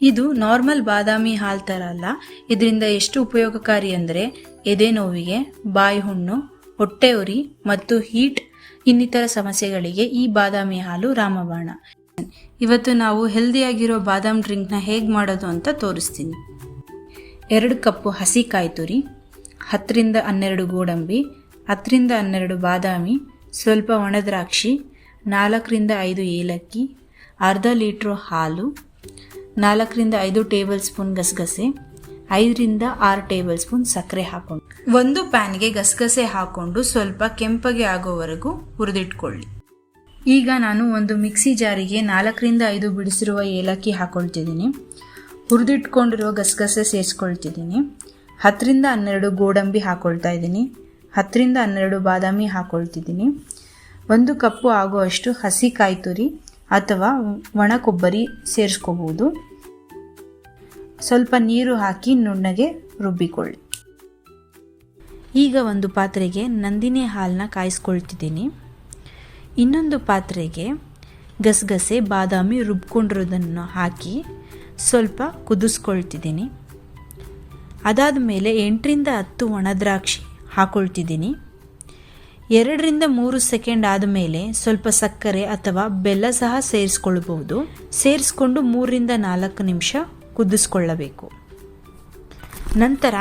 ಇದು ನಾರ್ಮಲ್ ಬಾದಾಮಿ ಹಾಲು ಥರ ಅಲ್ಲ. ಇದರಿಂದ ಎಷ್ಟು ಉಪಯೋಗಕಾರಿ ಅಂದರೆ ಎದೆ ನೋವಿಗೆ, ಬಾಯಿ ಹುಣ್ಣು, ಹೊಟ್ಟೆ ಉರಿ ಮತ್ತು ಹೀಟ್ ಇನ್ನಿತರ ಸಮಸ್ಯೆಗಳಿಗೆ ಈ ಬಾದಾಮಿ ಹಾಲು ರಾಮಬಾಣ. ಇವತ್ತು ನಾವು ಹೆಲ್ದಿಯಾಗಿರೋ ಬಾದಾಮ್ ಡ್ರಿಂಕ್ನ ಹೇಗೆ ಮಾಡೋದು ಅಂತ ತೋರಿಸ್ತೀನಿ. 2 ಕಪ್ಪು ಹಸಿ ಕಾಯಿ ತುರಿ, 10 ರಿಂದ 12 ಗೋಡಂಬಿ, 10 ರಿಂದ 12 ಬಾದಾಮಿ, ಸ್ವಲ್ಪ ಒಣದ್ರಾಕ್ಷಿ, 4 ರಿಂದ 5 ಏಲಕ್ಕಿ, ಅರ್ಧ ಲೀಟ್ರು ಹಾಲು, 4 ರಿಂದ 5 ಟೇಬಲ್ ಸ್ಪೂನ್ ಗಸಗಸೆ, 5 ರಿಂದ 6 ಟೇಬಲ್ ಸ್ಪೂನ್ ಸಕ್ಕರೆ ಹಾಕೊಂಡು ಒಂದು ಪ್ಯಾನ್ಗೆ ಗಸಗಸೆ ಹಾಕೊಂಡು ಸ್ವಲ್ಪ ಕೆಂಪಗೆ ಆಗೋವರೆಗೂ ಹುರಿದಿಟ್ಕೊಳ್ಳಿ. ಈಗ ನಾನು ಒಂದು ಮಿಕ್ಸಿ ಜಾರಿಗೆ 4 ರಿಂದ 5 ಬಿಡಿಸಿರುವ ಏಲಕ್ಕಿ ಹಾಕೊಳ್ತಿದ್ದೀನಿ. ಹುರಿದಿಟ್ಕೊಂಡಿರೋ ಗಸಗಸೆ ಸೇರಿಸ್ಕೊಳ್ತಿದ್ದೀನಿ. 10 ರಿಂದ 12 ಗೋಡಂಬಿ ಹಾಕೊಳ್ತಾ ಇದ್ದೀನಿ. 10 ರಿಂದ 12 ಬಾದಾಮಿ ಹಾಕೊಳ್ತಿದ್ದೀನಿ. 1 ಕಪ್ಪು ಆಗುವಷ್ಟು ಹಸಿ ಕಾಯಿ ತುರಿ ಅಥವಾ ಒಣ ಕೊಬ್ಬರಿ ಸೇರಿಸ್ಕೋಬಹುದು. ಸ್ವಲ್ಪ ನೀರು ಹಾಕಿ ನುಣ್ಣಗೆ ರುಬ್ಬಿಕೊಳ್ಳಿ. ಈಗ ಒಂದು ಪಾತ್ರೆಗೆ ನಂದಿನಿ ಹಾಲನ್ನ ಕಾಯಿಸ್ಕೊಳ್ತಿದ್ದೀನಿ. ಇನ್ನೊಂದು ಪಾತ್ರೆಗೆ ಗಸಗಸೆ ಬಾದಾಮಿ ರುಬ್ಕೊಂಡಿರೋದನ್ನು ಹಾಕಿ ಸ್ವಲ್ಪ ಕುದಿಸ್ಕೊಳ್ತಿದ್ದೀನಿ. ಅದಾದ ಮೇಲೆ 8 ರಿಂದ 10 ಒಣದ್ರಾಕ್ಷಿ ಹಾಕೊಳ್ತಿದ್ದೀನಿ. 2 ರಿಂದ 3 ಸೆಕೆಂಡ್ ಆದಮೇಲೆ ಸ್ವಲ್ಪ ಸಕ್ಕರೆ ಅಥವಾ ಬೆಲ್ಲ ಸಹ ಸೇರಿಸ್ಕೊಳ್ಬಹುದು. ಸೇರಿಸ್ಕೊಂಡು 3 ರಿಂದ 4 ನಿಮಿಷ ಕುದಿಸ್ಕೊಳ್ಳಬೇಕು. ನಂತರ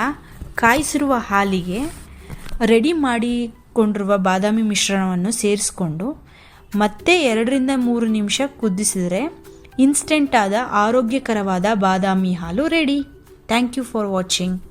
ಕಾಯಿಸಿರುವ ಹಾಲಿಗೆ ರೆಡಿ ಮಾಡಿಕೊಂಡಿರುವ ಬಾದಾಮಿ ಮಿಶ್ರಣವನ್ನು ಸೇರಿಸ್ಕೊಂಡು ಮತ್ತೆ 2 ರಿಂದ 3 ನಿಮಿಷ ಕುದಿಸಿದರೆ ಇನ್ಸ್ಟೆಂಟ್ ಆದ ಆರೋಗ್ಯಕರವಾದ ಬಾದಾಮಿ ಹಾಲು ready. Thank you for watching.